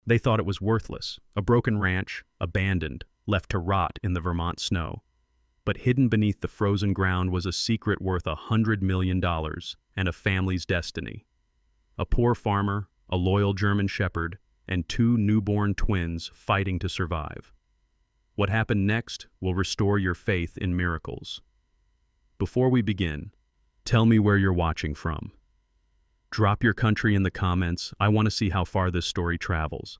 They thought it was worthless, a broken ranch, abandoned, left to rot in the Vermont snow. But hidden beneath the frozen ground was a secret worth $100 million and a family's destiny. A poor farmer, a loyal German shepherd, and two newborn twins fighting to survive. What happened next will restore your faith in miracles. Before we begin, tell me where you're watching from. Drop your country in the comments. I want to see how far this story travels.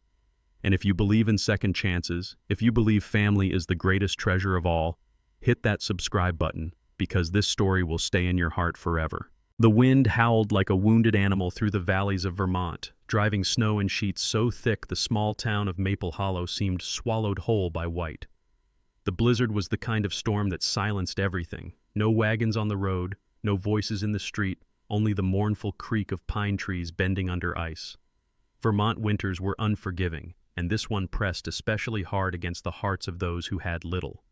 And if you believe in second chances, if you believe family is the greatest treasure of all, hit that subscribe button, because this story will stay in your heart forever. The wind howled like a wounded animal through the valleys of Vermont, driving snow in sheets so thick the small town of Maple Hollow seemed swallowed whole by white. The blizzard was the kind of storm that silenced everything. No wagons on the road, no voices in the street, only the mournful creak of pine trees bending under ice. Vermont winters were unforgiving, and this one pressed especially hard against the hearts of those who had little.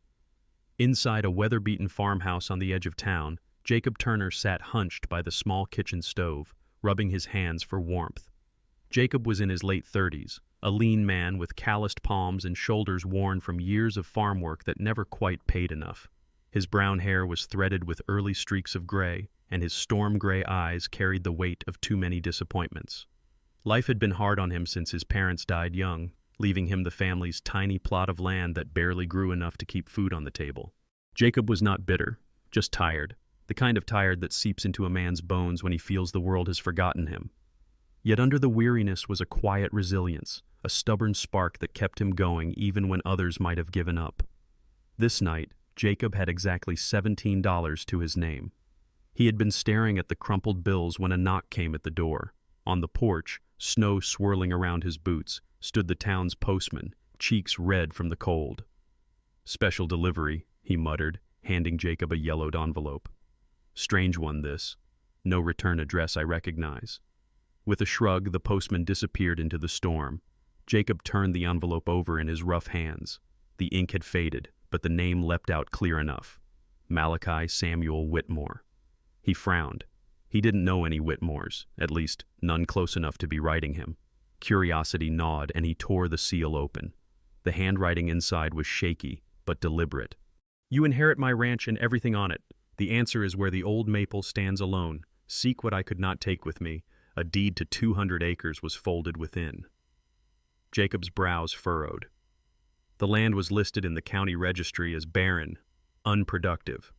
Inside a weather-beaten farmhouse on the edge of town, Jacob Turner sat hunched by the small kitchen stove, rubbing his hands for warmth. Jacob was in his late 30s, a lean man with calloused palms and shoulders worn from years of farm work that never quite paid enough. His brown hair was threaded with early streaks of gray, and his storm-gray eyes carried the weight of too many disappointments. Life had been hard on him since his parents died young, leaving him the family's tiny plot of land that barely grew enough to keep food on the table. Jacob was not bitter, just tired, the kind of tired that seeps into a man's bones when he feels the world has forgotten him. Yet under the weariness was a quiet resilience, a stubborn spark that kept him going even when others might have given up. This night, Jacob had exactly $17 to his name. He had been staring at the crumpled bills when a knock came at the door. On the porch, snow swirling around his boots, stood the town's postman, cheeks red from the cold. "Special delivery," he muttered, handing Jacob a yellowed envelope. "Strange one, this. No return address I recognize." With a shrug, the postman disappeared into the storm. Jacob turned the envelope over in his rough hands. The ink had faded, but the name leapt out clear enough. Malachi Samuel Whitmore. He frowned. He didn't know any Whitmores, at least none close enough to be writing him. Curiosity gnawed, and he tore the seal open. The handwriting inside was shaky, but deliberate. "You inherit my ranch and everything on it. The answer is where the old maple stands alone. Seek what I could not take with me. A deed to 200 acres was folded within." Jacob's brows furrowed. The land was listed in the county registry as barren, unproductive.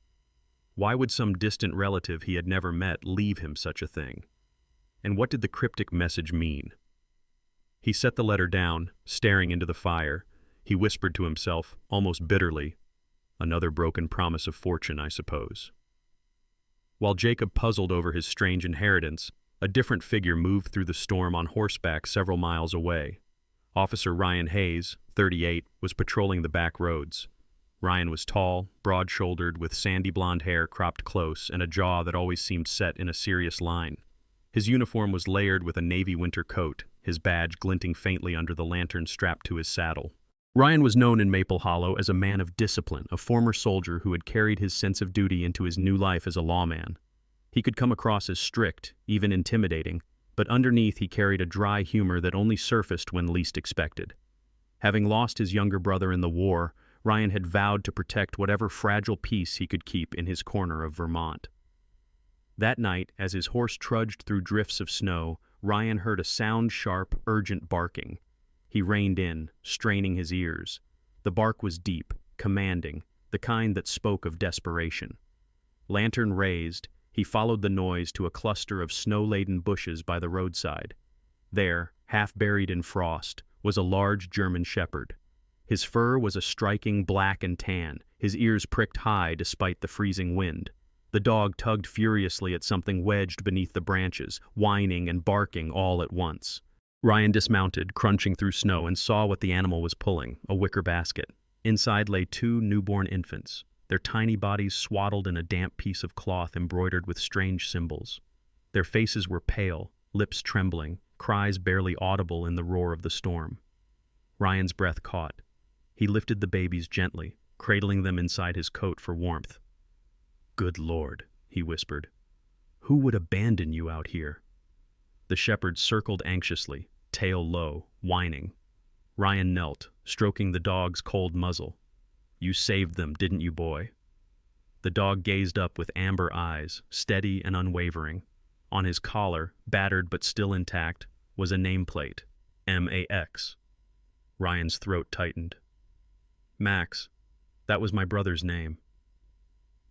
Why would some distant relative he had never met leave him such a thing? And what did the cryptic message mean? He set the letter down, staring into the fire. He whispered to himself, almost bitterly, "Another broken promise of fortune, I suppose." While Jacob puzzled over his strange inheritance, a different figure moved through the storm on horseback several miles away. Officer Ryan Hayes, 38, was patrolling the back roads. Ryan was tall, broad-shouldered, with sandy blonde hair cropped close and a jaw that always seemed set in a serious line. His uniform was layered with a navy winter coat, his badge glinting faintly under the lantern strapped to his saddle. Ryan was known in Maple Hollow as a man of discipline, a former soldier who had carried his sense of duty into his new life as a lawman. He could come across as strict, even intimidating, but underneath he carried a dry humor that only surfaced when least expected. Having lost his younger brother in the war, Ryan had vowed to protect whatever fragile peace he could keep in his corner of Vermont. That night, as his horse trudged through drifts of snow, Ryan heard a sound, sharp, urgent barking. He reined in, straining his ears. The bark was deep, commanding, the kind that spoke of desperation. Lantern raised, he followed the noise to a cluster of snow-laden bushes by the roadside. There, half buried in frost, was a large German shepherd. His fur was a striking black and tan, his ears pricked high despite the freezing wind. The dog tugged furiously at something wedged beneath the branches, whining and barking all at once. Ryan dismounted, crunching through snow, and saw what the animal was pulling, a wicker basket. Inside lay two newborn infants, their tiny bodies swaddled in a damp piece of cloth embroidered with strange symbols. Their faces were pale, lips trembling, cries barely audible in the roar of the storm. Ryan's breath caught. He lifted the babies gently, cradling them inside his coat for warmth. "Good Lord," he whispered. "Who would abandon you out here?" The shepherd circled anxiously, tail low, whining. Ryan knelt, stroking the dog's cold muzzle. "You saved them, didn't you, boy?" The dog gazed up with amber eyes, steady and unwavering. On his collar, battered but still intact, was a nameplate, MAX. Ryan's throat tightened. "Max, that was my brother's name."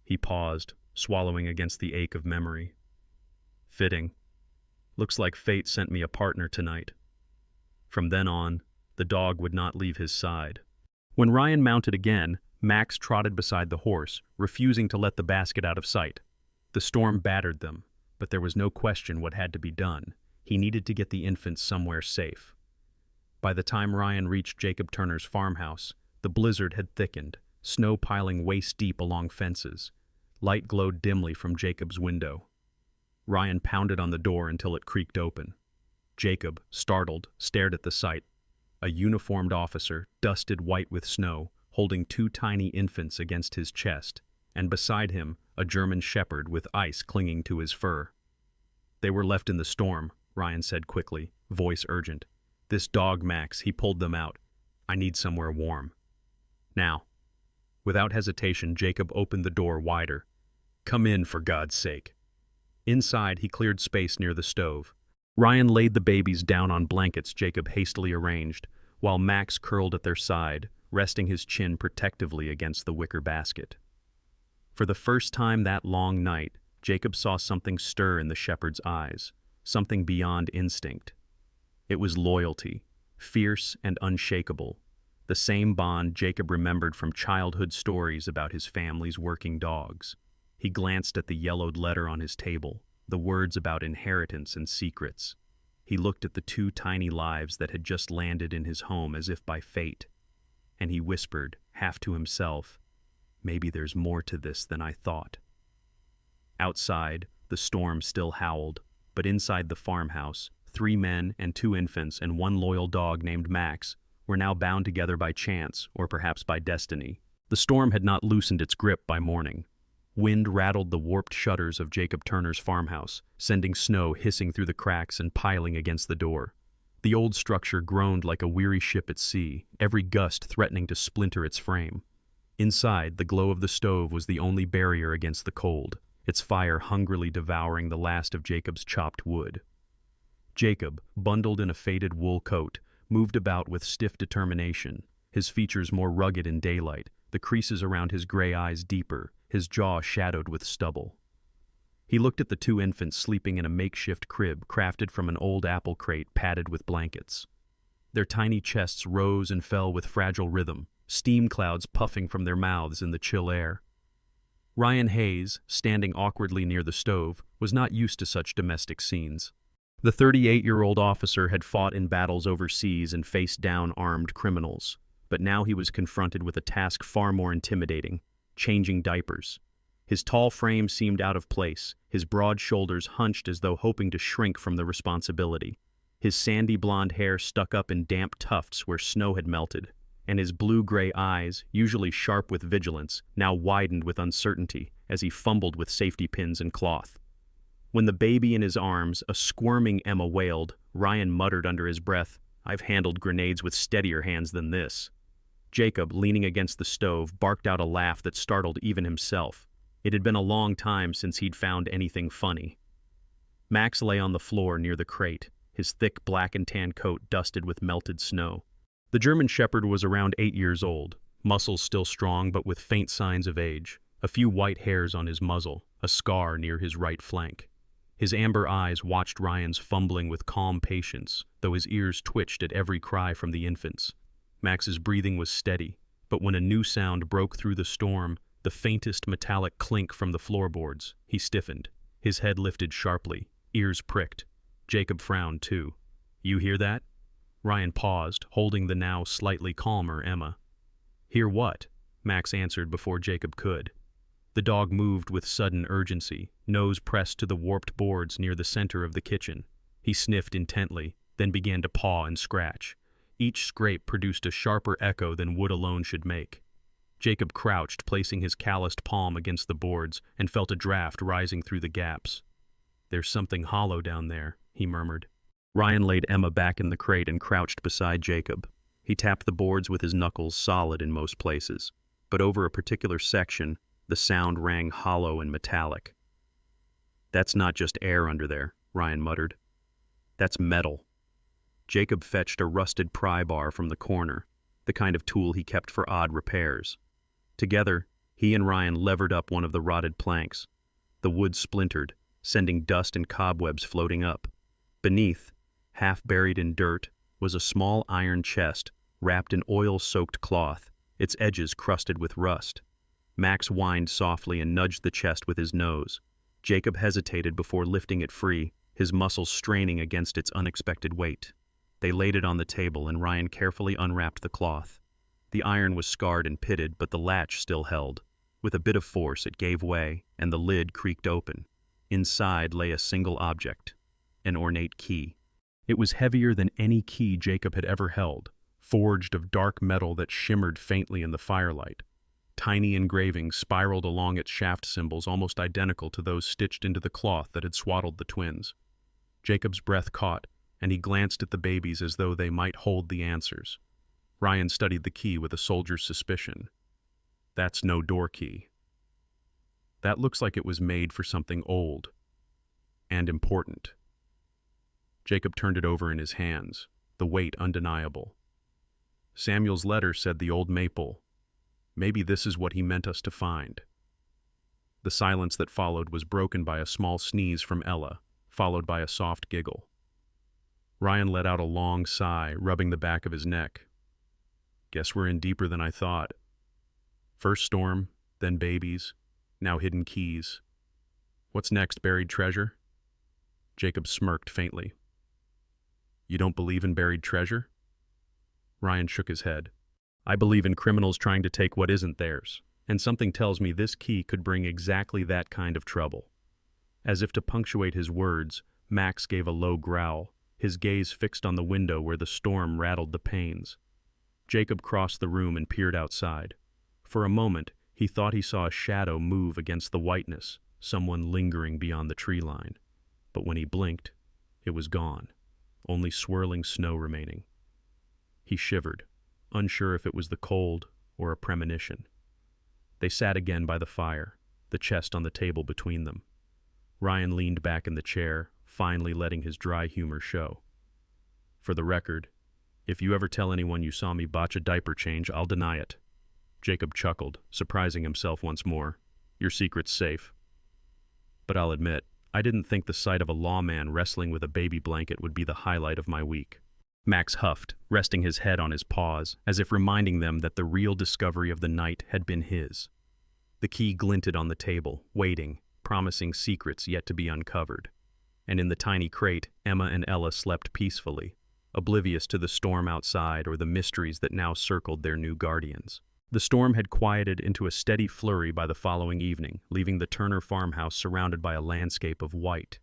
He paused, swallowing against the ache of memory. "Fitting. Looks like fate sent me a partner tonight." From then on, the dog would not leave his side. When Ryan mounted again, Max trotted beside the horse, refusing to let the basket out of sight. The storm battered them, but there was no question what had to be done. He needed to get the infants somewhere safe. By the time Ryan reached Jacob Turner's farmhouse, the blizzard had thickened, snow piling waist-deep along fences. Light glowed dimly from Jacob's window. Ryan pounded on the door until it creaked open. Jacob, startled, stared at the sight. A uniformed officer, dusted white with snow, holding two tiny infants against his chest, and beside him, a German shepherd with ice clinging to his fur. "They were left in the storm," Ryan said quickly, voice urgent. "This dog, Max, he pulled them out. I need somewhere warm. Now." Without hesitation, Jacob opened the door wider. "Come in, for God's sake." Inside, he cleared space near the stove. Ryan laid the babies down on blankets Jacob hastily arranged, while Max curled at their side, resting his chin protectively against the wicker basket. For the first time that long night, Jacob saw something stir in the shepherd's eyes, something beyond instinct. It was loyalty, fierce and unshakable, the same bond Jacob remembered from childhood stories about his family's working dogs. He glanced at the yellowed letter on his table, the words about inheritance and secrets. He looked at the two tiny lives that had just landed in his home as if by fate, and he whispered, half to himself, "Maybe there's more to this than I thought." Outside, the storm still howled, but inside the farmhouse, 3 men and 2 infants and 1 loyal dog named Max were now bound together by chance, or perhaps by destiny. The storm had not loosened its grip by morning. Wind rattled the warped shutters of Jacob Turner's farmhouse, sending snow hissing through the cracks and piling against the door. The old structure groaned like a weary ship at sea, every gust threatening to splinter its frame. Inside, the glow of the stove was the only barrier against the cold, its fire hungrily devouring the last of Jacob's chopped wood. Jacob, bundled in a faded wool coat, moved about with stiff determination, his features more rugged in daylight, the creases around his gray eyes deeper, his jaw shadowed with stubble. He looked at the 2 infants sleeping in a makeshift crib crafted from an old apple crate padded with blankets. Their tiny chests rose and fell with fragile rhythm, steam clouds puffing from their mouths in the chill air. Ryan Hayes, standing awkwardly near the stove, was not used to such domestic scenes. The 38-year-old officer had fought in battles overseas and faced down armed criminals, but now he was confronted with a task far more intimidating: changing diapers. His tall frame seemed out of place, his broad shoulders hunched as though hoping to shrink from the responsibility. His sandy blonde hair stuck up in damp tufts where snow had melted, and his blue-gray eyes, usually sharp with vigilance, now widened with uncertainty as he fumbled with safety pins and cloth. When the baby in his arms, a squirming Emma wailed, Ryan muttered under his breath, "I've handled grenades with steadier hands than this." Jacob, leaning against the stove, barked out a laugh that startled even himself. It had been a long time since he'd found anything funny. Max lay on the floor near the crate, his thick black and tan coat dusted with melted snow. The German shepherd was around 8 years old, muscles still strong but with faint signs of age, a few white hairs on his muzzle, a scar near his right flank. His amber eyes watched Ryan's fumbling with calm patience, though his ears twitched at every cry from the infants. Max's breathing was steady, but when a new sound broke through the storm, the faintest metallic clink from the floorboards, he stiffened. His head lifted sharply, ears pricked. Jacob frowned too. "You hear that?" Ryan paused, holding the now slightly calmer Emma. "Hear what?" Max answered before Jacob could. The dog moved with sudden urgency, nose pressed to the warped boards near the center of the kitchen. He sniffed intently, then began to paw and scratch. Each scrape produced a sharper echo than wood alone should make. Jacob crouched, placing his calloused palm against the boards, and felt a draft rising through the gaps. "There's something hollow down there," he murmured. Ryan laid Emma back in the crate and crouched beside Jacob. He tapped the boards with his knuckles, solid in most places, but over a particular section, the sound rang hollow and metallic. "That's not just air under there," Ryan muttered. "That's metal." Jacob fetched a rusted pry bar from the corner, the kind of tool he kept for odd repairs. Together, he and Ryan levered up one of the rotted planks. The wood splintered, sending dust and cobwebs floating up. Beneath, half buried in dirt, was a small iron chest wrapped in oil-soaked cloth, its edges crusted with rust. Max whined softly and nudged the chest with his nose. Jacob hesitated before lifting it free, his muscles straining against its unexpected weight. They laid it on the table, and Ryan carefully unwrapped the cloth. The iron was scarred and pitted, but the latch still held. With a bit of force, it gave way, and the lid creaked open. Inside lay a single object, an ornate key. It was heavier than any key Jacob had ever held, forged of dark metal that shimmered faintly in the firelight. Tiny engravings spiraled along its shaft symbols, almost identical to those stitched into the cloth that had swaddled the twins. Jacob's breath caught, and he glanced at the babies as though they might hold the answers. Ryan studied the key with a soldier's suspicion. "That's no door key. That looks like it was made for something old and important." Jacob turned it over in his hands, the weight undeniable. "Samuel's letter said the old maple. Maybe this is what he meant us to find." The silence that followed was broken by a small sneeze from Ella, followed by a soft giggle. Ryan let out a long sigh, rubbing the back of his neck. "Guess we're in deeper than I thought. First storm, then babies, now hidden keys. What's next, buried treasure?" Jacob smirked faintly. "You don't believe in buried treasure?" Ryan shook his head. "I believe in criminals trying to take what isn't theirs, and something tells me this key could bring exactly that kind of trouble." As if to punctuate his words, Max gave a low growl, his gaze fixed on the window where the storm rattled the panes. Jacob crossed the room and peered outside. For a moment, he thought he saw a shadow move against the whiteness, someone lingering beyond the tree line. But when he blinked, it was gone, only swirling snow remaining. He shivered, unsure if it was the cold or a premonition. They sat again by the fire, the chest on the table between them. Ryan leaned back in the chair, finally letting his dry humor show. "For the record, if you ever tell anyone you saw me botch a diaper change, I'll deny it." Jacob chuckled, surprising himself once more. "Your secret's safe. But I'll admit, I didn't think the sight of a lawman wrestling with a baby blanket would be the highlight of my week." Max huffed, resting his head on his paws, as if reminding them that the real discovery of the night had been his. The key glinted on the table, waiting, promising secrets yet to be uncovered. And in the tiny crate, Emma and Ella slept peacefully, oblivious to the storm outside or the mysteries that now circled their new guardians. The storm had quieted into a steady flurry by the following evening, leaving the Turner farmhouse surrounded by a landscape of white.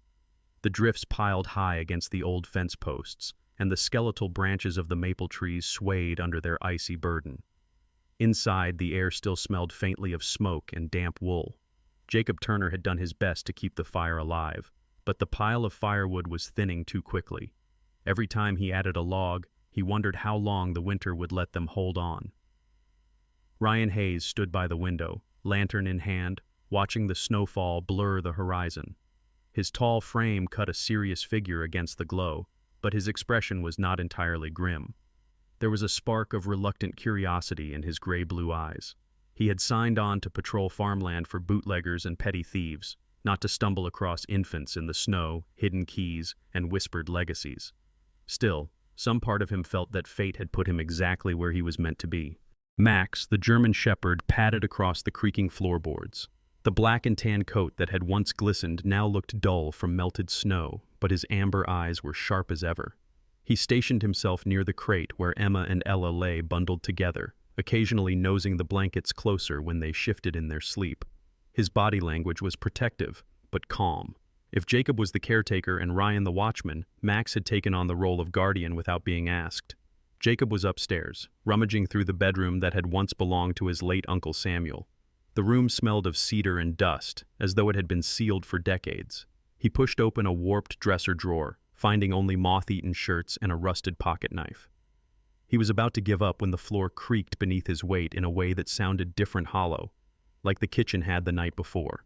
The drifts piled high against the old fence posts, and the skeletal branches of the maple trees swayed under their icy burden. Inside, the air still smelled faintly of smoke and damp wool. Jacob Turner had done his best to keep the fire alive, but the pile of firewood was thinning too quickly. Every time he added a log, he wondered how long the winter would let them hold on. Ryan Hayes stood by the window, lantern in hand, watching the snowfall blur the horizon. His tall frame cut a serious figure against the glow, but his expression was not entirely grim. There was a spark of reluctant curiosity in his gray-blue eyes. He had signed on to patrol farmland for bootleggers and petty thieves, not to stumble across infants in the snow, hidden keys, and whispered legacies. Still, some part of him felt that fate had put him exactly where he was meant to be. Max, the German shepherd, padded across the creaking floorboards. The black and tan coat that had once glistened now looked dull from melted snow, but his amber eyes were sharp as ever. He stationed himself near the crate where Emma and Ella lay bundled together, occasionally nosing the blankets closer when they shifted in their sleep. His body language was protective, but calm. If Jacob was the caretaker and Ryan the watchman, Max had taken on the role of guardian without being asked. Jacob was upstairs, rummaging through the bedroom that had once belonged to his late Uncle Samuel. The room smelled of cedar and dust, as though it had been sealed for decades. He pushed open a warped dresser drawer, finding only moth-eaten shirts and a rusted pocket knife. He was about to give up when the floor creaked beneath his weight in a way that sounded different hollow, like the kitchen had the night before.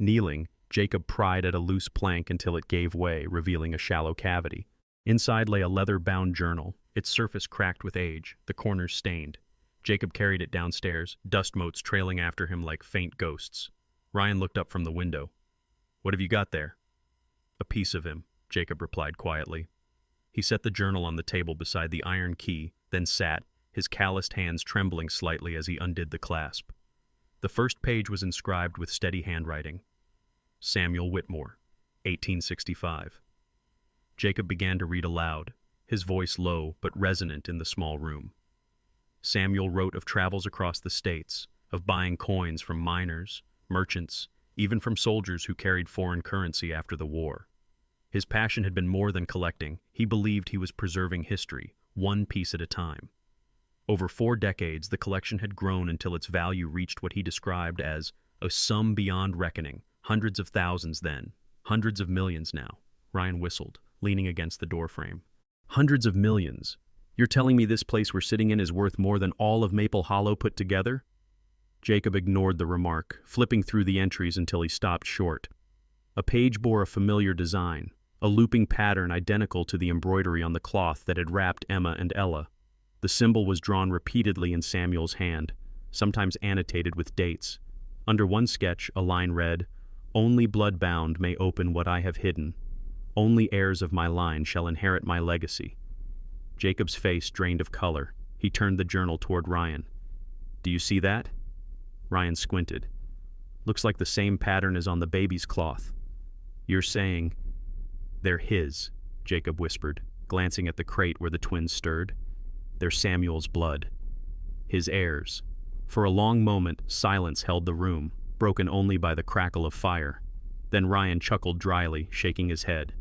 Kneeling, Jacob pried at a loose plank until it gave way, revealing a shallow cavity. Inside lay a leather-bound journal, its surface cracked with age, the corners stained. Jacob carried it downstairs, dust motes trailing after him like faint ghosts. Ryan looked up from the window. "What have you got there?" "A piece of him," Jacob replied quietly. He set the journal on the table beside the iron key, then sat, his calloused hands trembling slightly as he undid the clasp. The first page was inscribed with steady handwriting. Samuel Whitmore, 1865. Jacob began to read aloud, his voice low but resonant in the small room. Samuel wrote of travels across the states, of buying coins from miners, merchants, even from soldiers who carried foreign currency after the war. His passion had been more than collecting. He believed he was preserving history, one piece at a time. Over 4 decades, the collection had grown until its value reached what he described as a sum beyond reckoning. Hundreds of thousands then, hundreds of millions now. Ryan whistled, leaning against the doorframe. "Hundreds of millions? You're telling me this place we're sitting in is worth more than all of Maple Hollow put together?" Jacob ignored the remark, flipping through the entries until he stopped short. A page bore a familiar design, a looping pattern identical to the embroidery on the cloth that had wrapped Emma and Ella. The symbol was drawn repeatedly in Samuel's hand, sometimes annotated with dates. Under one sketch, a line read, "Only blood-bound may open what I have hidden. Only heirs of my line shall inherit my legacy." Jacob's face drained of color. He turned the journal toward Ryan. "Do you see that?" Ryan squinted. "Looks like the same pattern as on the baby's cloth." "You're saying—" "They're his," Jacob whispered, glancing at the crate where the twins stirred. "They're Samuel's blood. His heirs." For a long moment, silence held the room, broken only by the crackle of fire. Then Ryan chuckled dryly, shaking his head.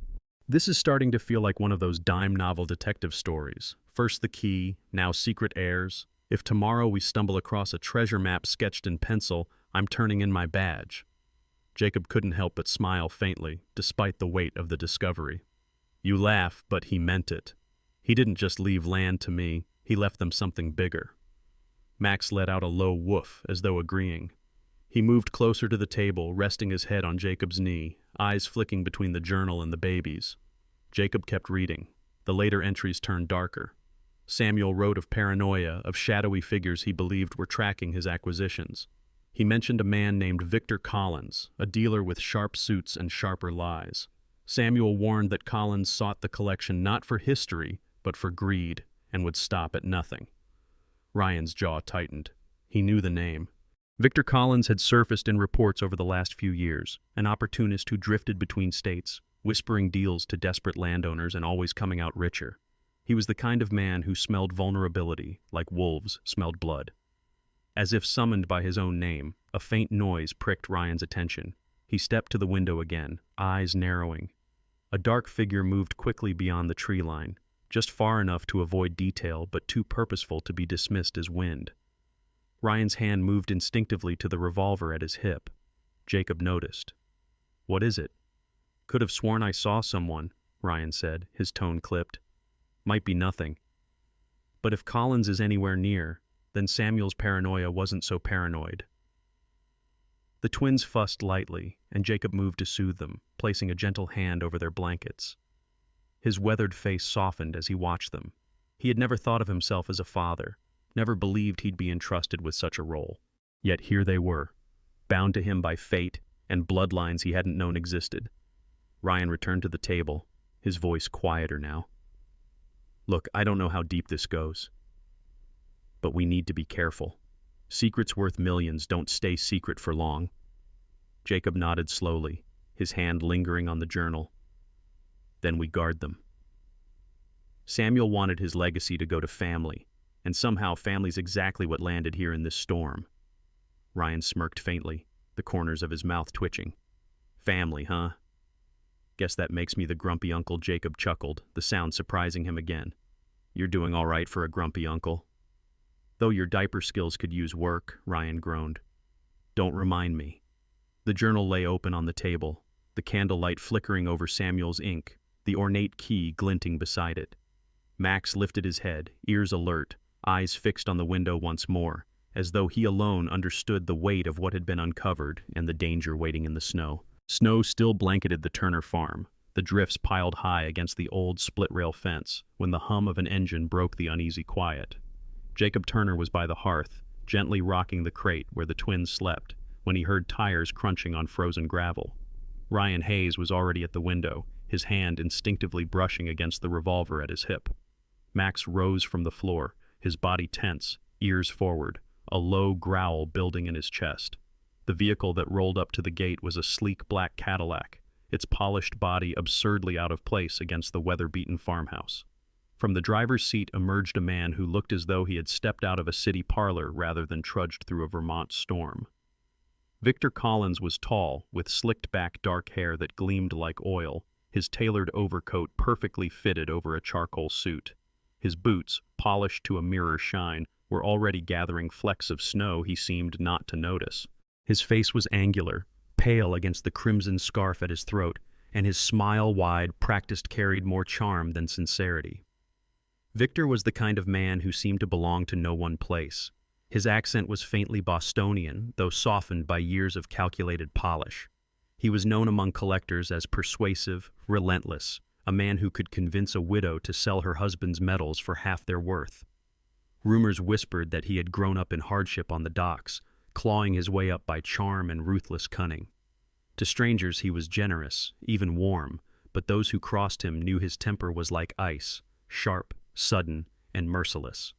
"This is starting to feel like one of those dime novel detective stories. First the key, now secret heirs. If tomorrow we stumble across a treasure map sketched in pencil, I'm turning in my badge." Jacob couldn't help but smile faintly, despite the weight of the discovery. "You laugh, but he meant it. He didn't just leave land to me, he left them something bigger." Max let out a low woof, as though agreeing. He moved closer to the table, resting his head on Jacob's knee, eyes flicking between the journal and the babies. Jacob kept reading. The later entries turned darker. Samuel wrote of paranoia, of shadowy figures he believed were tracking his acquisitions. He mentioned a man named Victor Collins, a dealer with sharp suits and sharper lies. Samuel warned that Collins sought the collection not for history, but for greed, and would stop at nothing. Ryan's jaw tightened. He knew the name. Victor Collins had surfaced in reports over the last few years, an opportunist who drifted between states, whispering deals to desperate landowners and always coming out richer. He was the kind of man who smelled vulnerability, like wolves smelled blood. As if summoned by his own name, a faint noise pricked Ryan's attention. He stepped to the window again, eyes narrowing. A dark figure moved quickly beyond the tree line, just far enough to avoid detail but too purposeful to be dismissed as wind. Ryan's hand moved instinctively to the revolver at his hip. Jacob noticed. "What is it?" "Could have sworn I saw someone," Ryan said, his tone clipped. "Might be nothing." But if Collins is anywhere near, then Samuel's paranoia wasn't so paranoid. The twins fussed lightly, and Jacob moved to soothe them, placing a gentle hand over their blankets. His weathered face softened as he watched them. He had never thought of himself as a father, never believed he'd be entrusted with such a role. Yet here they were, bound to him by fate and bloodlines he hadn't known existed. Ryan returned to the table, his voice quieter now. "Look, I don't know how deep this goes, but we need to be careful. Secrets worth millions don't stay secret for long." Jacob nodded slowly, his hand lingering on the journal. "Then we guard them." Samuel wanted his legacy to go to family, and somehow family's exactly what landed here in this storm. Ryan smirked faintly, the corners of his mouth twitching. "Family, huh? Guess that makes me the grumpy uncle," Jacob chuckled, the sound surprising him again. "You're doing all right for a grumpy uncle." "Though your diaper skills could use work," Ryan groaned. "Don't remind me." The journal lay open on the table, the candlelight flickering over Samuel's ink, the ornate key glinting beside it. Max lifted his head, ears alert, eyes fixed on the window once more, as though he alone understood the weight of what had been uncovered and the danger waiting in the snow. Snow still blanketed the Turner farm, the drifts piled high against the old split-rail fence, when the hum of an engine broke the uneasy quiet. Jacob Turner was by the hearth, gently rocking the crate where the twins slept, when he heard tires crunching on frozen gravel. Ryan Hayes was already at the window, his hand instinctively brushing against the revolver at his hip. Max rose from the floor, his body tense, ears forward, a low growl building in his chest. The vehicle that rolled up to the gate was a sleek black Cadillac, its polished body absurdly out of place against the weather-beaten farmhouse. From the driver's seat emerged a man who looked as though he had stepped out of a city parlor rather than trudged through a Vermont storm. Victor Collins was tall, with slicked-back dark hair that gleamed like oil, his tailored overcoat perfectly fitted over a charcoal suit. His boots, polished to a mirror shine, were already gathering flecks of snow he seemed not to notice. His face was angular, pale against the crimson scarf at his throat, and his smile wide, practiced carried more charm than sincerity. Victor was the kind of man who seemed to belong to no one place. His accent was faintly Bostonian, though softened by years of calculated polish. He was known among collectors as persuasive, relentless, a man who could convince a widow to sell her husband's metals for half their worth. Rumors whispered that he had grown up in hardship on the docks, clawing his way up by charm and ruthless cunning. To strangers he was generous, even warm, but those who crossed him knew his temper was like ice, sharp, sudden, and merciless.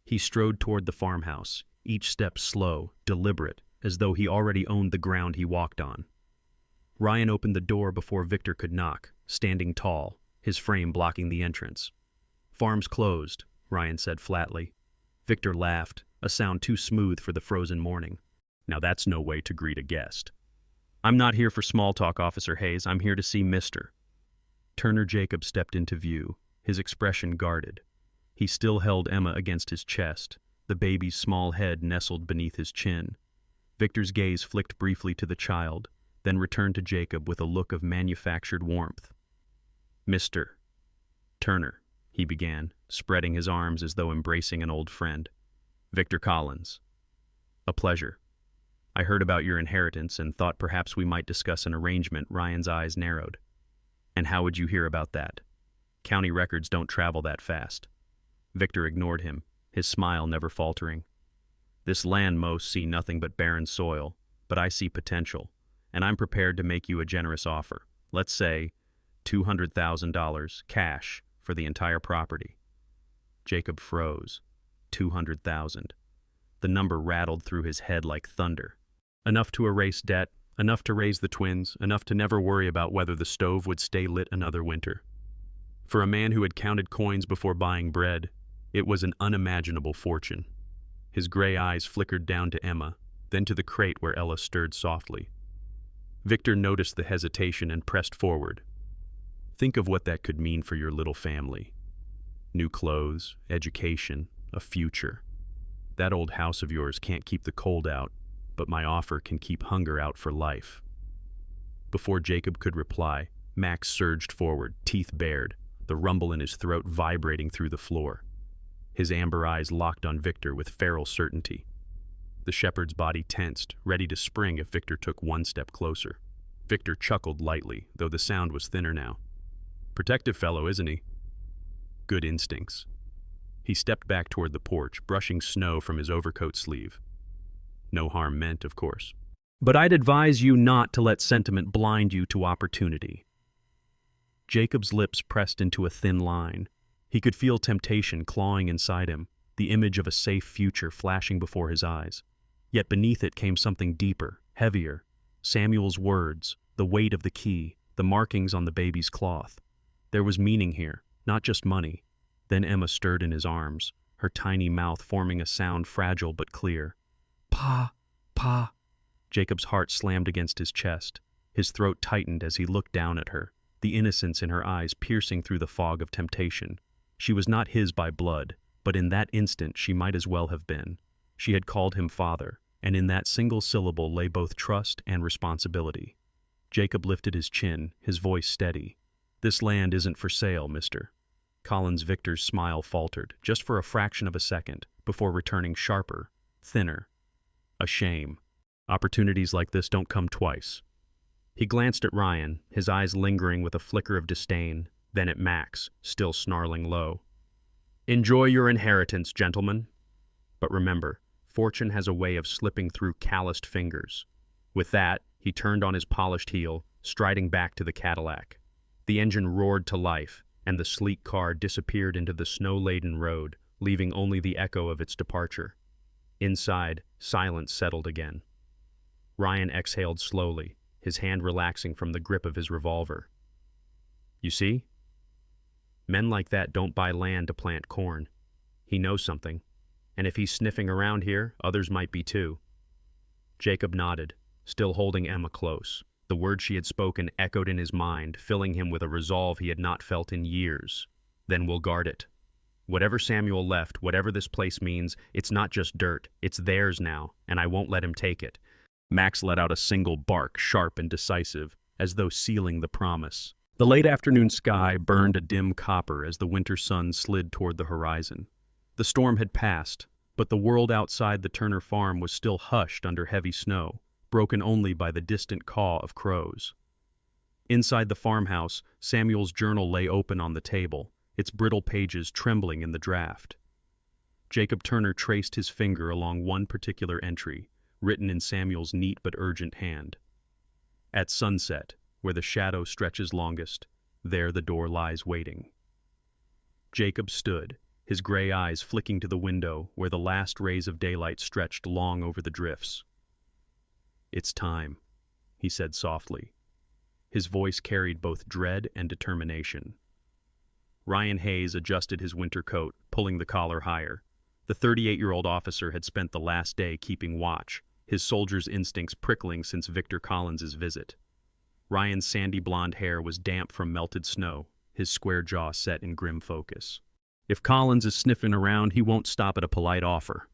He strode toward the farmhouse, each step slow, deliberate, as though he already owned the ground he walked on. Ryan opened the door before Victor could knock, standing tall, his frame blocking the entrance. "Farm's closed," Ryan said flatly. Victor laughed, a sound too smooth for the frozen morning. "Now that's no way to greet a guest." "I'm not here for small talk, Officer Hayes. I'm here to see Mr." Turner Jacob stepped into view, his expression guarded. He still held Emma against his chest, the baby's small head nestled beneath his chin. Victor's gaze flicked briefly to the child, then returned to Jacob with a look of manufactured warmth. "Mr. Turner," he began, spreading his arms as though embracing an old friend. "Victor Collins. A pleasure. I heard about your inheritance and thought perhaps we might discuss an arrangement." Ryan's eyes narrowed. "And how would you hear about that? County records don't travel that fast." Victor ignored him, his smile never faltering. "This land most see nothing but barren soil, but I see potential, and I'm prepared to make you a generous offer. Let's say $200,000 cash for the entire property." Jacob froze. 200,000. The number rattled through his head like thunder. Enough to erase debt, enough to raise the twins, enough to never worry about whether the stove would stay lit another winter. For a man who had counted coins before buying bread, it was an unimaginable fortune. His gray eyes flickered down to Emma, then to the crate where Ella stirred softly. Victor noticed the hesitation and pressed forward. "Think of what that could mean for your little family. New clothes, education, a future. That old house of yours can't keep the cold out, but my offer can keep hunger out for life." Before Jacob could reply, Max surged forward, teeth bared, the rumble in his throat vibrating through the floor. His amber eyes locked on Victor with feral certainty. The shepherd's body tensed, ready to spring if Victor took one step closer. Victor chuckled lightly, though the sound was thinner now. "Protective fellow, isn't he?" "Good instincts." He stepped back toward the porch, brushing snow from his overcoat sleeve. "No harm meant, of course. But I'd advise you not to let sentiment blind you to opportunity." Jacob's lips pressed into a thin line. He could feel temptation clawing inside him, the image of a safe future flashing before his eyes. Yet beneath it came something deeper, heavier. Samuel's words, the weight of the key, the markings on the baby's cloth. There was meaning here, not just money. Then Emma stirred in his arms, her tiny mouth forming a sound fragile but clear. "Pa, Pa." Jacob's heart slammed against his chest. His throat tightened as he looked down at her, the innocence in her eyes piercing through the fog of temptation. She was not his by blood, but in that instant she might as well have been. She had called him father, and in that single syllable lay both trust and responsibility. Jacob lifted his chin, his voice steady. "This land isn't for sale, Mr. Collins Victor's smile faltered, just for a fraction of a second, before returning sharper, thinner. A shame. Opportunities like this don't come twice. He glanced at Ryan, his eyes lingering with a flicker of disdain, then at Max, still snarling low. Enjoy your inheritance, gentlemen. But remember, fortune has a way of slipping through calloused fingers. With that, he turned on his polished heel, striding back to the Cadillac. The engine roared to life, and the sleek car disappeared into the snow-laden road, leaving only the echo of its departure. Inside, silence settled again. Ryan exhaled slowly, his hand relaxing from the grip of his revolver. You see? Men like that don't buy land to plant corn. He knows something, and if he's sniffing around here, others might be too. Jacob nodded, still holding Emma close. The words she had spoken echoed in his mind, filling him with a resolve he had not felt in years. Then we'll guard it. Whatever Samuel left, whatever this place means, it's not just dirt, it's theirs now, and I won't let him take it. Max let out a single bark, sharp and decisive, as though sealing the promise. The late afternoon sky burned a dim copper as the winter sun slid toward the horizon. The storm had passed, but the world outside the Turner farm was still hushed under heavy snow, broken only by the distant caw of crows. Inside the farmhouse, Samuel's journal lay open on the table, its brittle pages trembling in the draft. Jacob Turner traced his finger along one particular entry, written in Samuel's neat but urgent hand. At sunset, where the shadow stretches longest, there the door lies waiting. Jacob stood, his gray eyes flicking to the window where the last rays of daylight stretched long over the drifts. It's time, he said softly. His voice carried both dread and determination. Ryan Hayes adjusted his winter coat, pulling the collar higher. The 38-year-old officer had spent the last day keeping watch, his soldier's instincts prickling since Victor Collins's visit. Ryan's sandy blonde hair was damp from melted snow, his square jaw set in grim focus. If Collins is sniffing around, he won't stop at a polite offer.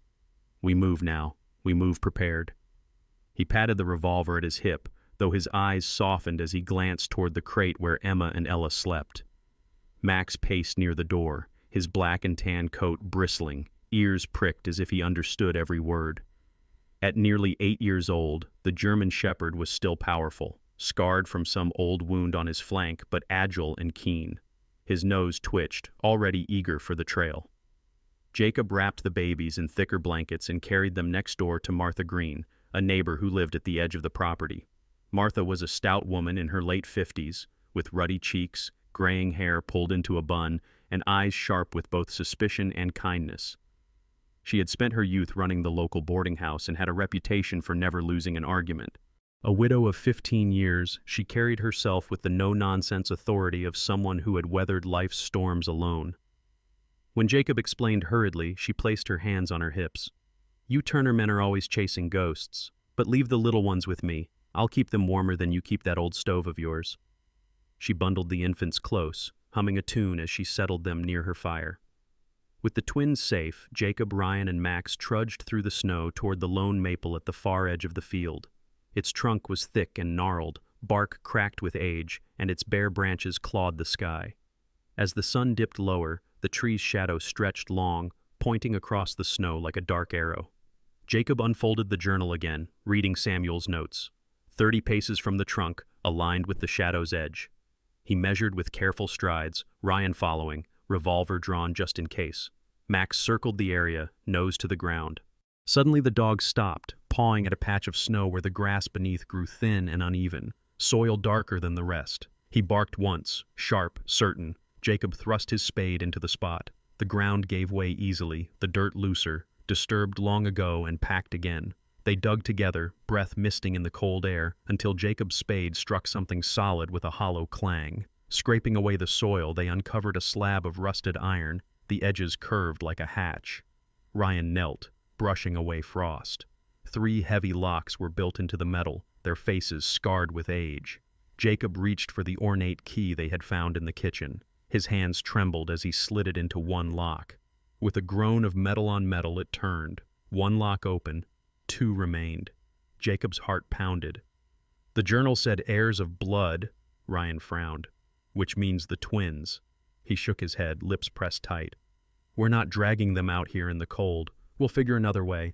We move now. We move prepared. He patted the revolver at his hip, though his eyes softened as he glanced toward the crate where Emma and Ella slept. Max paced near the door, his black and tan coat bristling, ears pricked as if he understood every word. At nearly 8 years old, the German shepherd was still powerful, scarred from some old wound on his flank, but agile and keen. His nose twitched, already eager for the trail. Jacob wrapped the babies in thicker blankets and carried them next door to Martha Green, a neighbor who lived at the edge of the property. Martha was a stout woman in her late 50s, with ruddy cheeks, graying hair pulled into a bun, and eyes sharp with both suspicion and kindness. She had spent her youth running the local boarding house and had a reputation for never losing an argument. A widow of 15 years, she carried herself with the no-nonsense authority of someone who had weathered life's storms alone. When Jacob explained hurriedly, she placed her hands on her hips. You Turner men are always chasing ghosts, but leave the little ones with me. I'll keep them warmer than you keep that old stove of yours. She bundled the infants close, humming a tune as she settled them near her fire. With the twins safe, Jacob, Ryan, and Max trudged through the snow toward the lone maple at the far edge of the field. Its trunk was thick and gnarled, bark cracked with age, and its bare branches clawed the sky. As the sun dipped lower, the tree's shadow stretched long, pointing across the snow like a dark arrow. Jacob unfolded the journal again, reading Samuel's notes. 30 paces from the trunk, aligned with the shadow's edge. He measured with careful strides, Ryan following, revolver drawn just in case. Max circled the area, nose to the ground. Suddenly the dog stopped, pawing at a patch of snow where the grass beneath grew thin and uneven, soil darker than the rest. He barked once, sharp, certain. Jacob thrust his spade into the spot. The ground gave way easily, the dirt looser, disturbed long ago and packed again. They dug together, breath misting in the cold air, until Jacob's spade struck something solid with a hollow clang. Scraping away the soil, they uncovered a slab of rusted iron, the edges curved like a hatch. Ryan knelt, brushing away frost. 3 heavy locks were built into the metal, their faces scarred with age. Jacob reached for the ornate key they had found in the kitchen. His hands trembled as he slid it into one lock. With a groan of metal on metal, it turned. 1 lock open, 2 remained. Jacob's heart pounded. The journal said heirs of blood, Ryan frowned, which means the twins. He shook his head, lips pressed tight. We're not dragging them out here in the cold. We'll figure another way.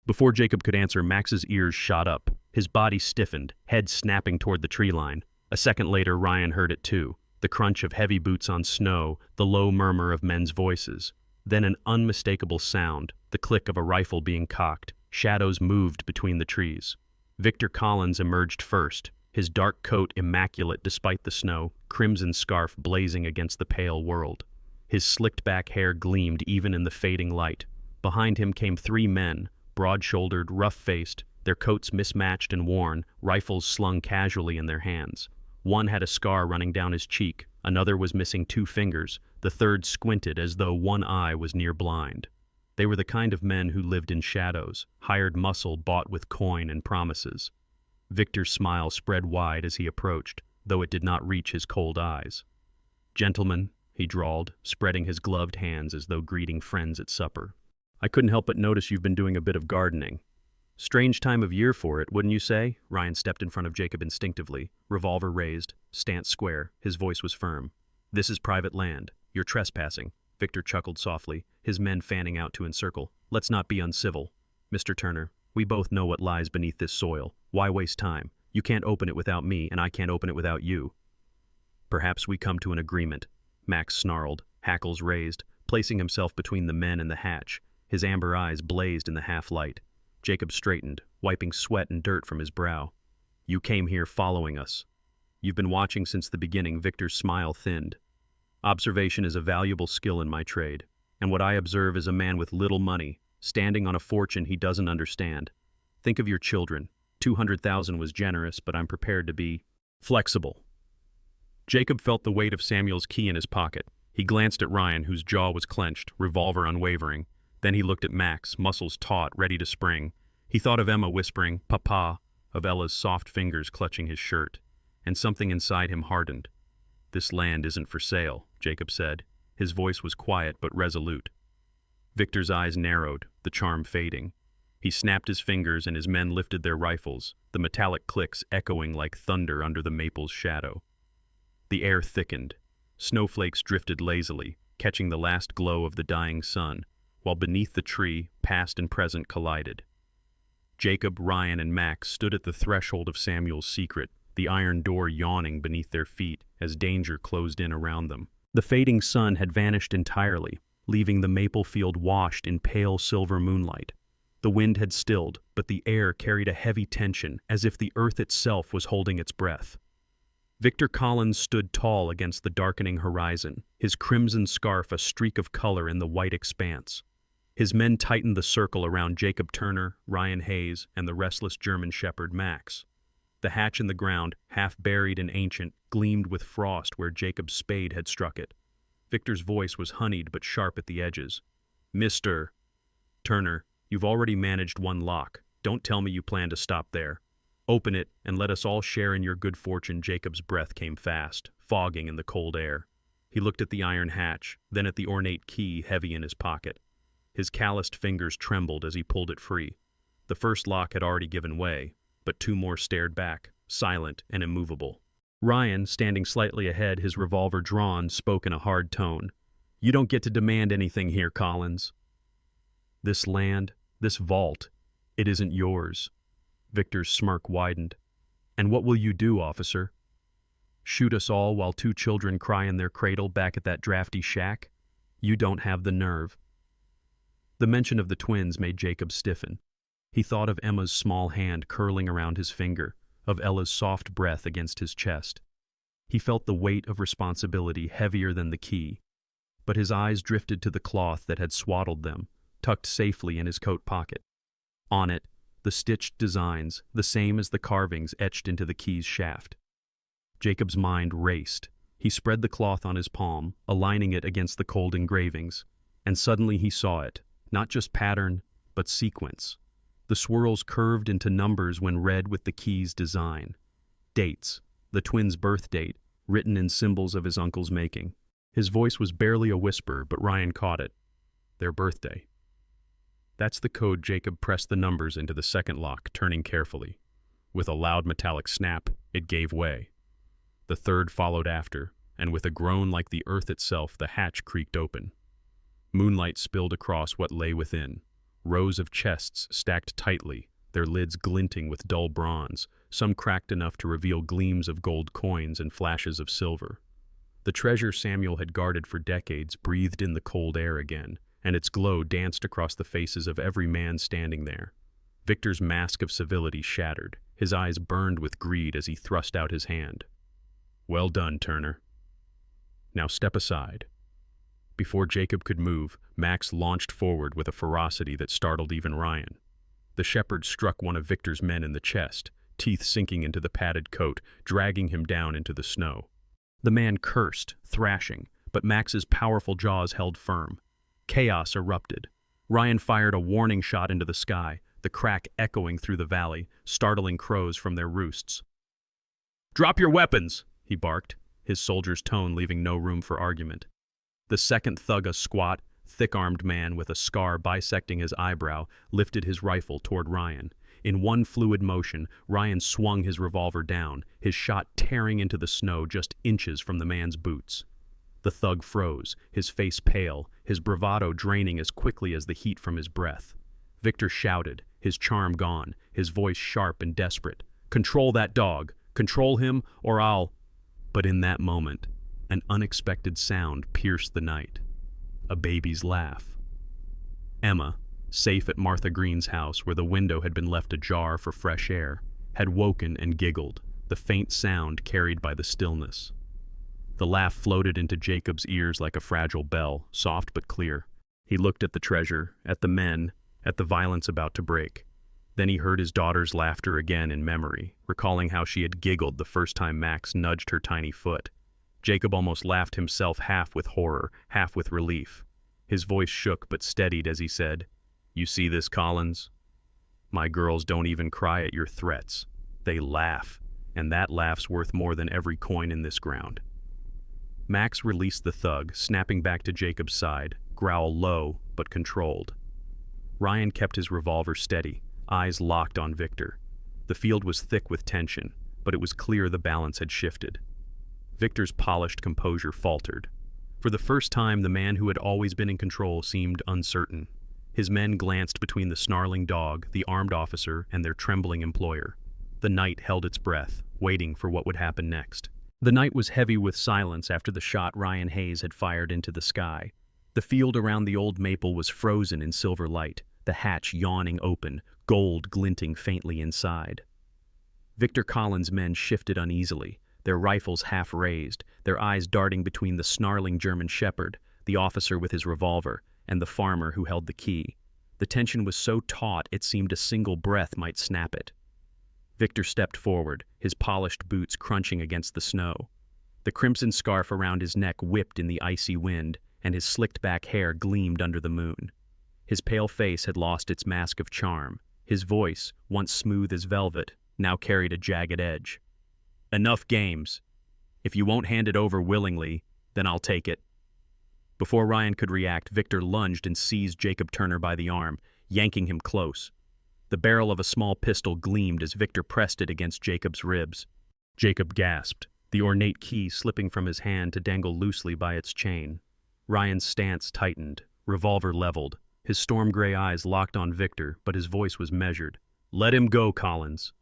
Before Jacob could answer, Max's ears shot up. His body stiffened, head snapping toward the tree line. A second later, Ryan heard it too. The crunch of heavy boots on snow, the low murmur of men's voices. Then an unmistakable sound, the click of a rifle being cocked. Shadows moved between the trees. Victor Collins emerged first, his dark coat immaculate despite the snow, crimson scarf blazing against the pale world. His slicked-back hair gleamed even in the fading light. Behind him came three men, broad-shouldered, rough-faced, their coats mismatched and worn, rifles slung casually in their hands. One had a scar running down his cheek, another was missing two fingers, the third squinted as though one eye was near blind. They were the kind of men who lived in shadows, hired muscle bought with coin and promises. Victor's smile spread wide as he approached, though it did not reach his cold eyes. "Gentlemen," he drawled, spreading his gloved hands as though greeting friends at supper. "I couldn't help but notice you've been doing a bit of gardening. Strange time of year for it, wouldn't you say?" Ryan stepped in front of Jacob instinctively, revolver raised, stance square. His voice was firm. "This is private land. You're trespassing." Victor chuckled softly, his men fanning out to encircle. "Let's not be uncivil. Mr. Turner, we both know what lies beneath this soil. Why waste time? You can't open it without me, and I can't open it without you." "Perhaps we come to an agreement," Max snarled, hackles raised, placing himself between the men and the hatch. His amber eyes blazed in the half-light. Jacob straightened, wiping sweat and dirt from his brow. "You came here following us. You've been watching since the beginning." Victor's smile thinned. "Observation is a valuable skill in my trade, and what I observe is a man with little money, standing on a fortune he doesn't understand. Think of your children. 200,000 was generous, but I'm prepared to be flexible." Jacob felt the weight of Samuel's key in his pocket. He glanced at Ryan, whose jaw was clenched, revolver unwavering. Then he looked at Max, muscles taut, ready to spring. He thought of Emma whispering, "Papa," of Ella's soft fingers clutching his shirt, and something inside him hardened. "This land isn't for sale," Jacob said. His voice was quiet but resolute. Victor's eyes narrowed, the charm fading. He snapped his fingers and his men lifted their rifles, the metallic clicks echoing like thunder under the maple's shadow. The air thickened. Snowflakes drifted lazily, catching the last glow of the dying sun, while beneath the tree, past and present collided. Jacob, Ryan, and Max stood at the threshold of Samuel's secret, the iron door yawning beneath their feet as danger closed in around them. The fading sun had vanished entirely, leaving the maple field washed in pale silver moonlight. The wind had stilled, but the air carried a heavy tension, as if the earth itself was holding its breath. Victor Collins stood tall against the darkening horizon, his crimson scarf a streak of color in the white expanse. His men tightened the circle around Jacob Turner, Ryan Hayes, and the restless German shepherd Max. The hatch in the ground, half buried and ancient, gleamed with frost where Jacob's spade had struck it. Victor's voice was honeyed but sharp at the edges. "Mr. Turner, you've already managed one lock. Don't tell me you plan to stop there. Open it and let us all share in your good fortune." Jacob's breath came fast, fogging in the cold air. He looked at the iron hatch, then at the ornate key heavy in his pocket. His calloused fingers trembled as he pulled it free. The first lock had already given way, but two more stared back, silent and immovable. Ryan, standing slightly ahead, his revolver drawn, spoke in a hard tone. "You don't get to demand anything here, Collins. This land, this vault, it isn't yours." Victor's smirk widened. "And what will you do, officer? Shoot us all while two children cry in their cradle back at that drafty shack? You don't have the nerve." The mention of the twins made Jacob stiffen. He thought of Emma's small hand curling around his finger, of Ella's soft breath against his chest. He felt the weight of responsibility heavier than the key, but his eyes drifted to the cloth that had swaddled them, tucked safely in his coat pocket. On it, the stitched designs, the same as the carvings etched into the key's shaft. Jacob's mind raced. He spread the cloth on his palm, aligning it against the cold engravings, and suddenly he saw it, not just pattern, but sequence. The swirls curved into numbers when read with the key's design. Dates, the twins' birth date, written in symbols of his uncle's making. His voice was barely a whisper, but Ryan caught it. Their birthday. That's the code. Jacob pressed the numbers into the second lock, turning carefully. With a loud metallic snap, it gave way. The third followed after, and with a groan like the earth itself, the hatch creaked open. Moonlight spilled across what lay within. Rows of chests stacked tightly, their lids glinting with dull bronze, some cracked enough to reveal gleams of gold coins and flashes of silver. The treasure Samuel had guarded for decades breathed in the cold air again, and its glow danced across the faces of every man standing there. Victor's mask of civility shattered. His eyes burned with greed as he thrust out his hand. "Well done, Turner. Now step aside." Before Jacob could move, Max launched forward with a ferocity that startled even Ryan. The shepherd struck one of Victor's men in the chest, teeth sinking into the padded coat, dragging him down into the snow. The man cursed, thrashing, but Max's powerful jaws held firm. Chaos erupted. Ryan fired a warning shot into the sky, the crack echoing through the valley, startling crows from their roosts. "Drop your weapons!" he barked, his soldier's tone leaving no room for argument. The second thug, a squat, thick-armed man with a scar bisecting his eyebrow, lifted his rifle toward Ryan. In one fluid motion, Ryan swung his revolver down, his shot tearing into the snow just inches from the man's boots. The thug froze, his face pale, his bravado draining as quickly as the heat from his breath. Victor shouted, his charm gone, his voice sharp and desperate. "Control that dog! Control him, or I'll—" But in that moment, an unexpected sound pierced the night. A baby's laugh. Emma, safe at Martha Green's house where the window had been left ajar for fresh air, had woken and giggled, the faint sound carried by the stillness. The laugh floated into Jacob's ears like a fragile bell, soft but clear. He looked at the treasure, at the men, at the violence about to break. Then he heard his daughter's laughter again in memory, recalling how she had giggled the first time Max nudged her tiny foot. Jacob almost laughed himself, half with horror, half with relief. His voice shook but steadied as he said, "You see this, Collins? My girls don't even cry at your threats. They laugh, and that laugh's worth more than every coin in this ground." Max released the thug, snapping back to Jacob's side, growl low but controlled. Ryan kept his revolver steady, eyes locked on Victor. The field was thick with tension, but it was clear the balance had shifted. Victor's polished composure faltered. For the first time, the man who had always been in control seemed uncertain. His men glanced between the snarling dog, the armed officer, and their trembling employer. The night held its breath, waiting for what would happen next. The night was heavy with silence after the shot Ryan Hayes had fired into the sky. The field around the old maple was frozen in silver light, the hatch yawning open, gold glinting faintly inside. Victor Collins' men shifted uneasily, their rifles half raised, their eyes darting between the snarling German shepherd, the officer with his revolver, and the farmer who held the key. The tension was so taut it seemed a single breath might snap it. Victor stepped forward, his polished boots crunching against the snow. The crimson scarf around his neck whipped in the icy wind, and his slicked-back hair gleamed under the moon. His pale face had lost its mask of charm. His voice, once smooth as velvet, now carried a jagged edge. "Enough games. If you won't hand it over willingly, then I'll take it." Before Ryan could react, Victor lunged and seized Jacob Turner by the arm, yanking him close. The barrel of a small pistol gleamed as Victor pressed it against Jacob's ribs. Jacob gasped, the ornate key slipping from his hand to dangle loosely by its chain. Ryan's stance tightened, revolver leveled, his storm-gray eyes locked on Victor, but his voice was measured. "Let him go, Collins."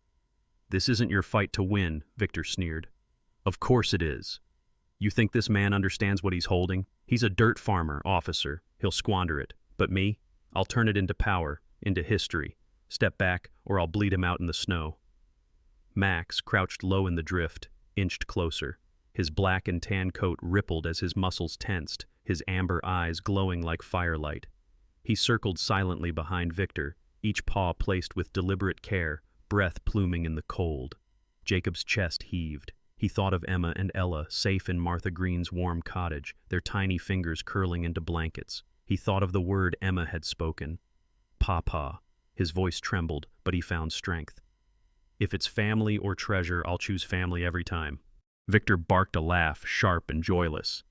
"This isn't your fight to win," Victor sneered. "Of course it is. You think this man understands what he's holding? He's a dirt farmer, officer. He'll squander it. But me? I'll turn it into power, into history. Step back, or I'll bleed him out in the snow." Max, crouched low in the drift, inched closer. His black and tan coat rippled as his muscles tensed, his amber eyes glowing like firelight. He circled silently behind Victor, each paw placed with deliberate care, breath pluming in the cold. Jacob's chest heaved. He thought of Emma and Ella, safe in Martha Green's warm cottage, their tiny fingers curling into blankets. He thought of the word Emma had spoken. "Papa." His voice trembled, but he found strength. "If it's family or treasure, I'll choose family every time." Victor barked a laugh, sharp and joyless.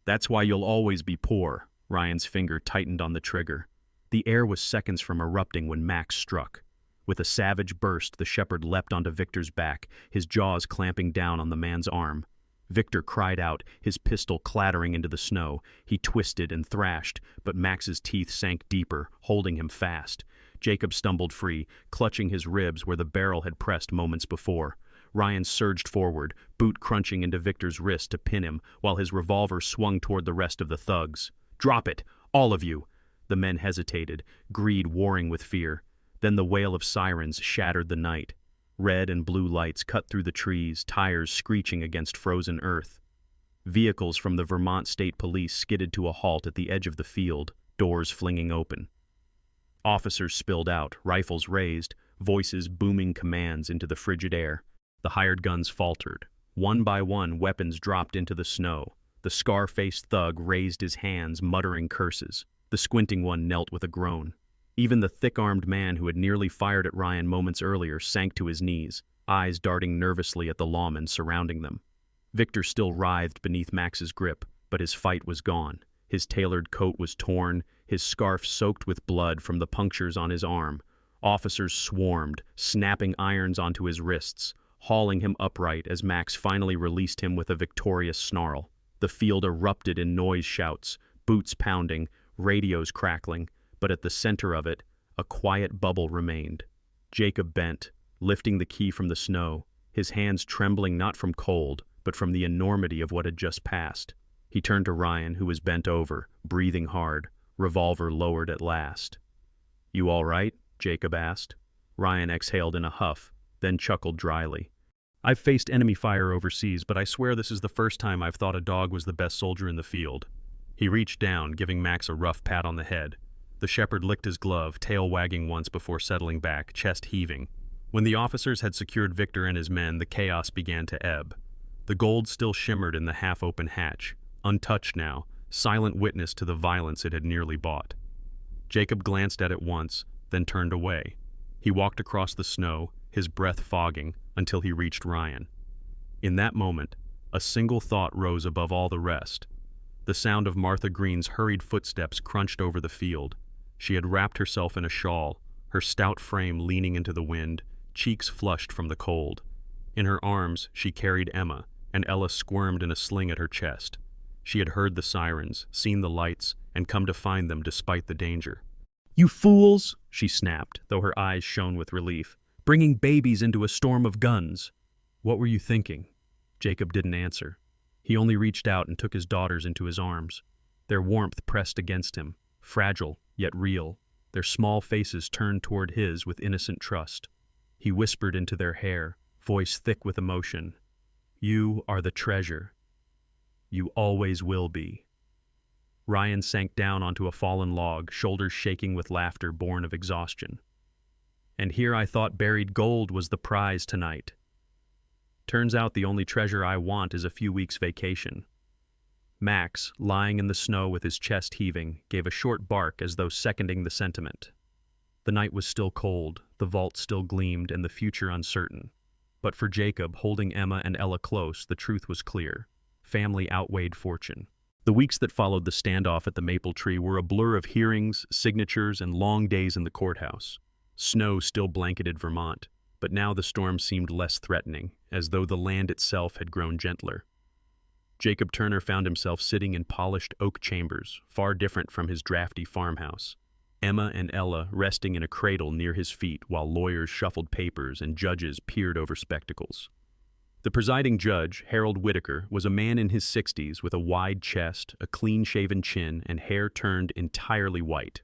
"That's why you'll always be poor." Ryan's finger tightened on the trigger. The air was seconds from erupting when Max struck. With a savage burst, the shepherd leapt onto Victor's back, his jaws clamping down on the man's arm. Victor cried out, his pistol clattering into the snow. He twisted and thrashed, but Max's teeth sank deeper, holding him fast. Jacob stumbled free, clutching his ribs where the barrel had pressed moments before. Ryan surged forward, boot crunching into Victor's wrist to pin him, while his revolver swung toward the rest of the thugs. "Drop it! All of you!" The men hesitated, greed warring with fear. Then the wail of sirens shattered the night. Red and blue lights cut through the trees, tires screeching against frozen earth. Vehicles from the Vermont State Police skidded to a halt at the edge of the field, doors flinging open. Officers spilled out, rifles raised, voices booming commands into the frigid air. The hired guns faltered. One by one, weapons dropped into the snow. The scar-faced thug raised his hands, muttering curses. The squinting one knelt with a groan. Even the thick-armed man who had nearly fired at Ryan moments earlier sank to his knees, eyes darting nervously at the lawmen surrounding them. Victor still writhed beneath Max's grip, but his fight was gone. His tailored coat was torn, his scarf soaked with blood from the punctures on his arm. Officers swarmed, snapping irons onto his wrists, hauling him upright as Max finally released him with a victorious snarl. The field erupted in noise shouts, boots pounding, radios crackling, but at the center of it, a quiet bubble remained. Jacob bent, lifting the key from the snow, his hands trembling not from cold, but from the enormity of what had just passed. He turned to Ryan, who was bent over, breathing hard, revolver lowered at last. "You all right?" Jacob asked. Ryan exhaled in a huff, then chuckled dryly. "I've faced enemy fire overseas, but I swear this is the first time I've thought a dog was the best soldier in the field." He reached down, giving Max a rough pat on the head. The shepherd licked his glove, tail wagging once before settling back, chest heaving. When the officers had secured Victor and his men, the chaos began to ebb. The gold still shimmered in the half-open hatch, untouched now, silent witness to the violence it had nearly bought. Jacob glanced at it once, then turned away. He walked across the snow, his breath fogging, until he reached Ryan. In that moment, a single thought rose above all the rest. The sound of Martha Green's hurried footsteps crunched over the field. She had wrapped herself in a shawl, her stout frame leaning into the wind, cheeks flushed from the cold. In her arms, she carried Emma, and Ella squirmed in a sling at her chest. She had heard the sirens, seen the lights, and come to find them despite the danger. "You fools!" she snapped, though her eyes shone with relief. "Bringing babies into a storm of guns!" "What were you thinking?" Jacob didn't answer. He only reached out and took his daughters into his arms. Their warmth pressed against him, fragile, yet real, their small faces turned toward his with innocent trust. He whispered into their hair, voice thick with emotion, "You are the treasure. You always will be." Ryan sank down onto a fallen log, shoulders shaking with laughter born of exhaustion. "And here I thought buried gold was the prize tonight. Turns out the only treasure I want is a few weeks' vacation." Max, lying in the snow with his chest heaving, gave a short bark as though seconding the sentiment. The night was still cold, the vault still gleamed, and the future uncertain. But for Jacob, holding Emma and Ella close, the truth was clear. Family outweighed fortune. The weeks that followed the standoff at the maple tree were a blur of hearings, signatures, and long days in the courthouse. Snow still blanketed Vermont, but now the storm seemed less threatening, as though the land itself had grown gentler. Jacob Turner found himself sitting in polished oak chambers, far different from his drafty farmhouse. Emma and Ella resting in a cradle near his feet while lawyers shuffled papers and judges peered over spectacles. The presiding judge, Harold Whitaker, was a man in his 60s with a wide chest, a clean-shaven chin, and hair turned entirely white.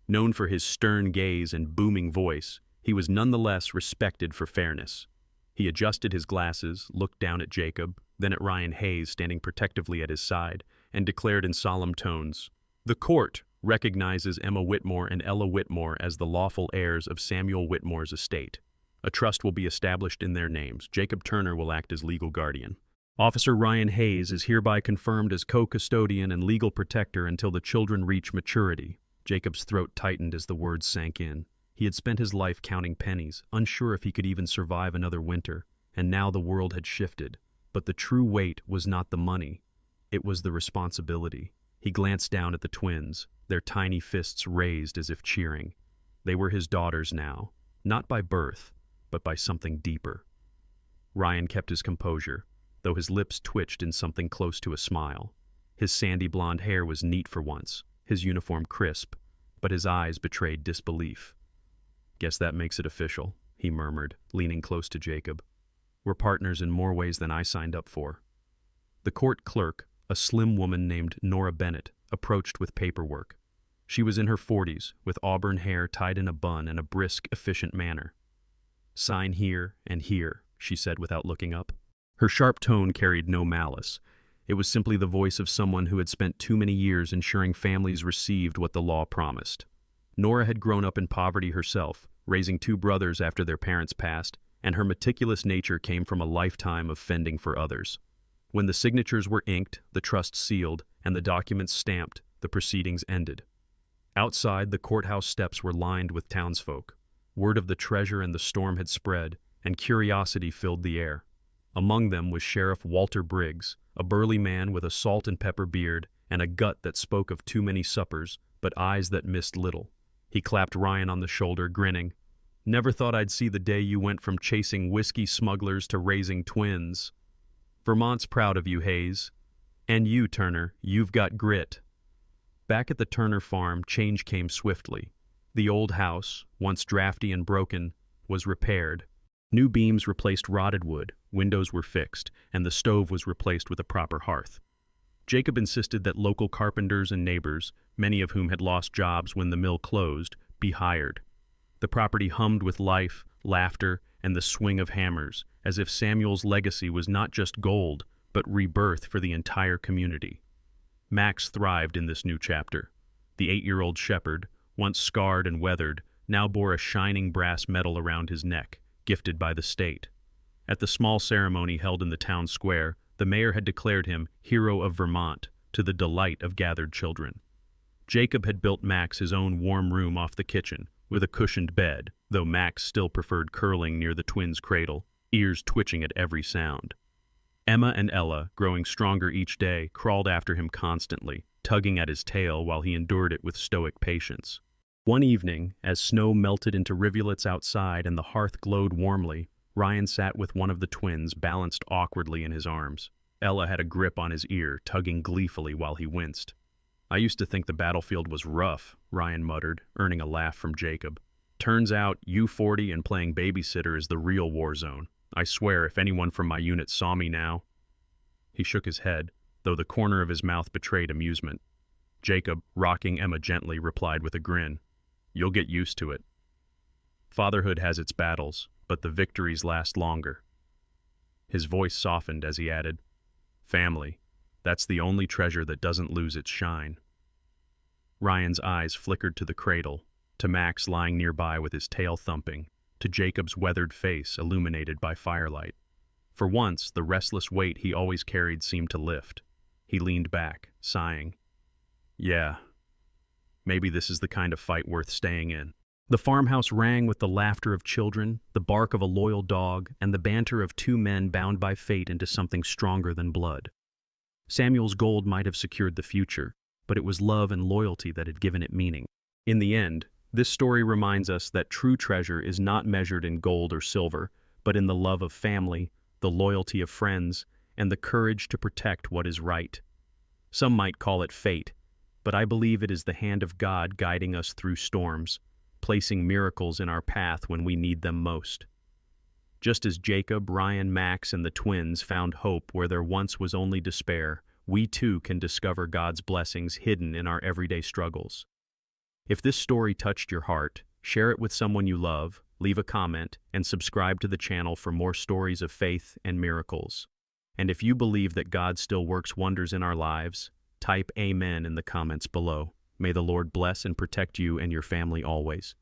Known for his stern gaze and booming voice, he was nonetheless respected for fairness. He adjusted his glasses, looked down at Jacob, then at Ryan Hayes standing protectively at his side, and declared in solemn tones, "The court recognizes Emma Whitmore and Ella Whitmore as the lawful heirs of Samuel Whitmore's estate. A trust will be established in their names. Jacob Turner will act as legal guardian. Officer Ryan Hayes is hereby confirmed as co-custodian and legal protector until the children reach maturity." Jacob's throat tightened as the words sank in. He had spent his life counting pennies, unsure if he could even survive another winter, and now the world had shifted. But the true weight was not the money. It was the responsibility. He glanced down at the twins, their tiny fists raised as if cheering. They were his daughters now, not by birth, but by something deeper. Ryan kept his composure. though his lips twitched in something close to a smile. His sandy blonde hair was neat for once, his uniform crisp, but his eyes betrayed disbelief. "Guess that makes it official," he murmured, leaning close to Jacob. "We're partners in more ways than I signed up for." The court clerk, a slim woman named Nora Bennett, approached with paperwork. She was in her 40s, with auburn hair tied in a bun and a brisk, efficient manner. "Sign here and here," she said without looking up. Her sharp tone carried no malice. It was simply the voice of someone who had spent too many years ensuring families received what the law promised. Nora had grown up in poverty herself, raising 2 brothers after their parents passed, and her meticulous nature came from a lifetime of fending for others. When the signatures were inked, the trust sealed, and the documents stamped, the proceedings ended. Outside, the courthouse steps were lined with townsfolk. Word of the treasure and the storm had spread, and curiosity filled the air. Among them was Sheriff Walter Briggs, a burly man with a salt and pepper beard and a gut that spoke of too many suppers, but eyes that missed little. He clapped Ryan on the shoulder, grinning. "Never thought I'd see the day you went from chasing whiskey smugglers to raising twins. Vermont's proud of you, Hayes. And you, Turner, you've got grit." Back at the Turner farm, change came swiftly. The old house, once drafty and broken, was repaired. New beams replaced rotted wood, windows were fixed, and the stove was replaced with a proper hearth. Jacob insisted that local carpenters and neighbors, many of whom had lost jobs when the mill closed, be hired. The property hummed with life, laughter, and the swing of hammers, as if Samuel's legacy was not just gold, but rebirth for the entire community. Max thrived in this new chapter. The 8-year-old shepherd, once scarred and weathered, now bore a shining brass medal around his neck, gifted by the state. At the small ceremony held in the town square, the mayor had declared him Hero of Vermont, to the delight of gathered children. Jacob had built Max his own warm room off the kitchen, with a cushioned bed, though Max still preferred curling near the twins' cradle, ears twitching at every sound. Emma and Ella, growing stronger each day, crawled after him constantly, tugging at his tail while he endured it with stoic patience. One evening, as snow melted into rivulets outside and the hearth glowed warmly, Ryan sat with one of the twins balanced awkwardly in his arms. Ella had a grip on his ear, tugging gleefully while he winced. "I used to think the battlefield was rough," Ryan muttered, earning a laugh from Jacob. "Turns out U-40 and playing babysitter is the real war zone. I swear, if anyone from my unit saw me now—" He shook his head, though the corner of his mouth betrayed amusement. Jacob, rocking Emma gently, replied with a grin, "You'll get used to it. Fatherhood has its battles, but the victories last longer." His voice softened as he added, "Family, that's the only treasure that doesn't lose its shine." Ryan's eyes flickered to the cradle, to Max lying nearby with his tail thumping, to Jacob's weathered face illuminated by firelight. For once, the restless weight he always carried seemed to lift. He leaned back, sighing. "Yeah, maybe this is the kind of fight worth staying in." The farmhouse rang with the laughter of children, the bark of a loyal dog, and the banter of 2 men bound by fate into something stronger than blood. Samuel's gold might have secured the future, but it was love and loyalty that had given it meaning. In the end, this story reminds us that true treasure is not measured in gold or silver, but in the love of family, the loyalty of friends, and the courage to protect what is right. Some might call it fate, but I believe it is the hand of God guiding us through storms, placing miracles in our path when we need them most. Just as Jacob, Ryan, Max, and the twins found hope where there once was only despair, we too can discover God's blessings hidden in our everyday struggles. If this story touched your heart, share it with someone you love, leave a comment, and subscribe to the channel for more stories of faith and miracles. And if you believe that God still works wonders in our lives, type Amen in the comments below. May the Lord bless and protect you and your family always.